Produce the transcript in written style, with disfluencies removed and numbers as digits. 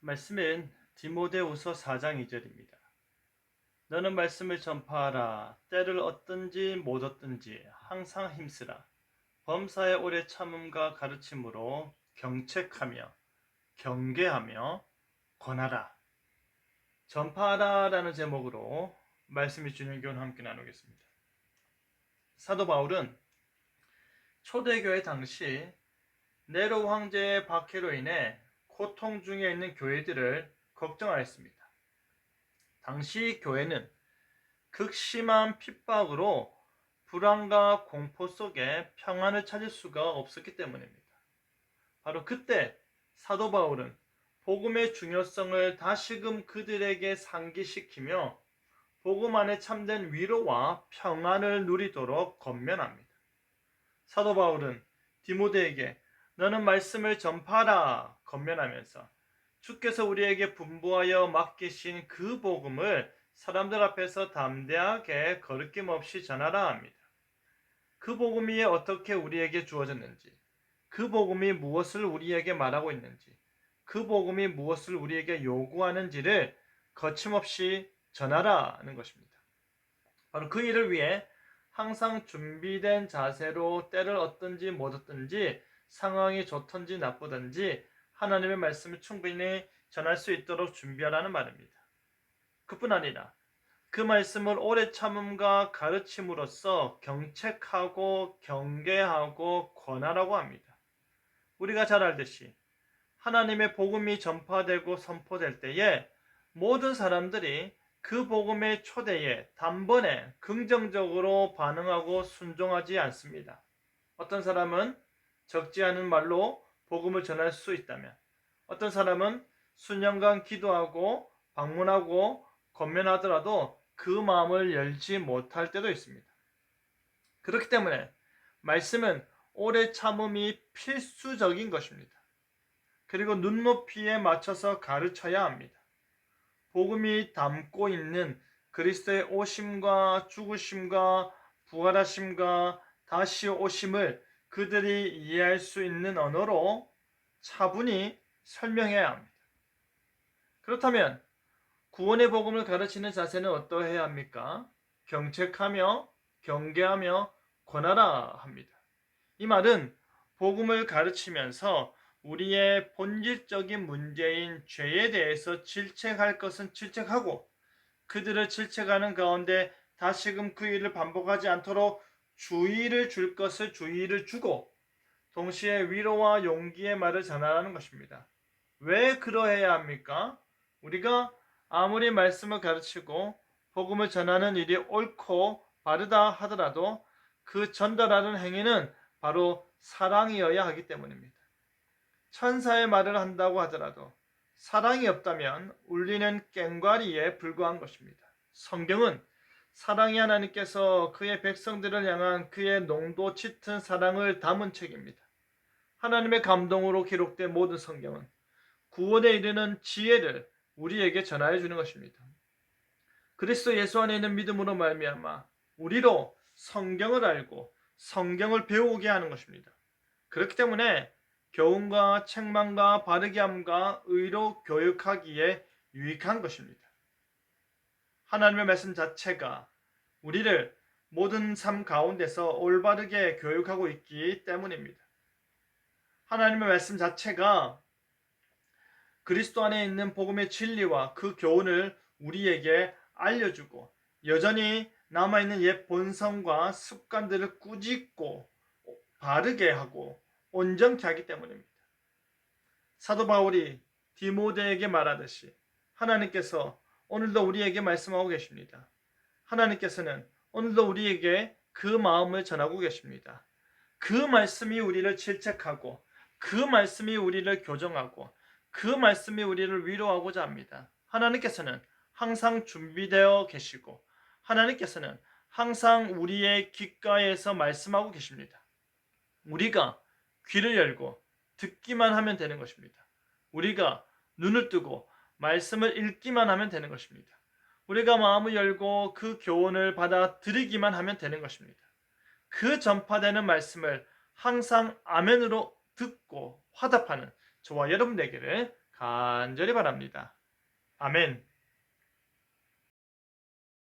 말씀은 디모데후서 4장 2절입니다. 너는 말씀을 전파하라. 때를 얻든지 못 얻든지 항상 힘쓰라. 범사에 오래 참음과 가르침으로 경책하며 경계하며 권하라. 전파하라라는 제목으로 말씀이 주는 교훈 함께 나누겠습니다. 사도 바울은 초대교회 당시 네로 황제의 박해로 인해 고통 중에 있는 교회들을 걱정하였습니다. 당시 교회는 극심한 핍박으로 불안과 공포 속에 평안을 찾을 수가 없었기 때문입니다. 바로 그때 사도 바울은 복음의 중요성을 다시금 그들에게 상기시키며 복음 안에 참된 위로와 평안을 누리도록 권면합니다. 사도 바울은 디모데에게 너는 말씀을 전파하라 권면하면서 주께서 우리에게 분부하여 맡기신 그 복음을 사람들 앞에서 담대하게 거리낌 없이 전하라 합니다. 그 복음이 어떻게 우리에게 주어졌는지, 그 복음이 무엇을 우리에게 말하고 있는지, 그 복음이 무엇을 우리에게 요구하는지를 거침없이 전하라는 것입니다. 바로 그 일을 위해 항상 준비된 자세로 때를 얻든지 못 얻든지 상황이 좋든지 나쁘든지 하나님의 말씀을 충분히 전할 수 있도록 준비하라는 말입니다. 그뿐 아니라 그 말씀을 오래 참음과 가르침으로써 경책하고 경계하고 권하라고 합니다. 우리가 잘 알듯이 하나님의 복음이 전파되고 선포될 때에 모든 사람들이 그 복음의 초대에 단번에 긍정적으로 반응하고 순종하지 않습니다. 어떤 사람은 적지 않은 말로 복음을 전할 수 있다면 어떤 사람은 수년간 기도하고 방문하고 권면하더라도 그 마음을 열지 못할 때도 있습니다. 그렇기 때문에 말씀은 오래 참음이 필수적인 것입니다. 그리고 눈높이에 맞춰서 가르쳐야 합니다. 복음이 담고 있는 그리스도의 오심과 죽으심과 부활하심과 다시 오심을 그들이 이해할 수 있는 언어로 차분히 설명해야 합니다. 그렇다면 구원의 복음을 가르치는 자세는 어떠해야 합니까? 경책하며 경계하며 권하라 합니다. 이 말은 복음을 가르치면서 우리의 본질적인 문제인 죄에 대해서 질책할 것은 질책하고 그들을 질책하는 가운데 다시금 그 일을 반복하지 않도록 주의를 줄 것을 주의를 주고 동시에 위로와 용기의 말을 전하라는 것입니다. 왜 그러해야 합니까? 우리가 아무리 말씀을 가르치고 복음을 전하는 일이 옳고 바르다 하더라도 그 전달하는 행위는 바로 사랑이어야 하기 때문입니다. 천사의 말을 한다고 하더라도 사랑이 없다면 울리는 꽹과리에 불과한 것입니다. 성경은 사랑의 하나님께서 그의 백성들을 향한 그의 농도 짙은 사랑을 담은 책입니다. 하나님의 감동으로 기록된 모든 성경은 구원에 이르는 지혜를 우리에게 전하여 주는 것입니다. 그리스도 예수 안에 있는 믿음으로 말미암아 우리로 성경을 알고 성경을 배우게 하는 것입니다. 그렇기 때문에 교훈과 책망과 바르게 함과 의로 교육하기에 유익한 것입니다. 하나님의 말씀 자체가 우리를 모든 삶 가운데서 올바르게 교육하고 있기 때문입니다. 하나님의 말씀 자체가 그리스도 안에 있는 복음의 진리와 그 교훈을 우리에게 알려주고 여전히 남아있는 옛 본성과 습관들을 꾸짖고 바르게 하고 온전케 하기 때문입니다. 사도 바울이 디모데에게 말하듯이 하나님께서 오늘도 우리에게 말씀하고 계십니다. 하나님께서는 오늘도 우리에게 그 마음을 전하고 계십니다. 그 말씀이 우리를 질책하고 그 말씀이 우리를 교정하고 그 말씀이 우리를 위로하고자 합니다. 하나님께서는 항상 준비되어 계시고 하나님께서는 항상 우리의 귓가에서 말씀하고 계십니다. 우리가 귀를 열고 듣기만 하면 되는 것입니다. 우리가 눈을 뜨고 말씀을 읽기만 하면 되는 것입니다. 우리가 마음을 열고 그 교훈을 받아들이기만 하면 되는 것입니다. 그 전파되는 말씀을 항상 아멘으로 듣고 화답하는 저와 여러분 되기를 간절히 바랍니다. 아멘.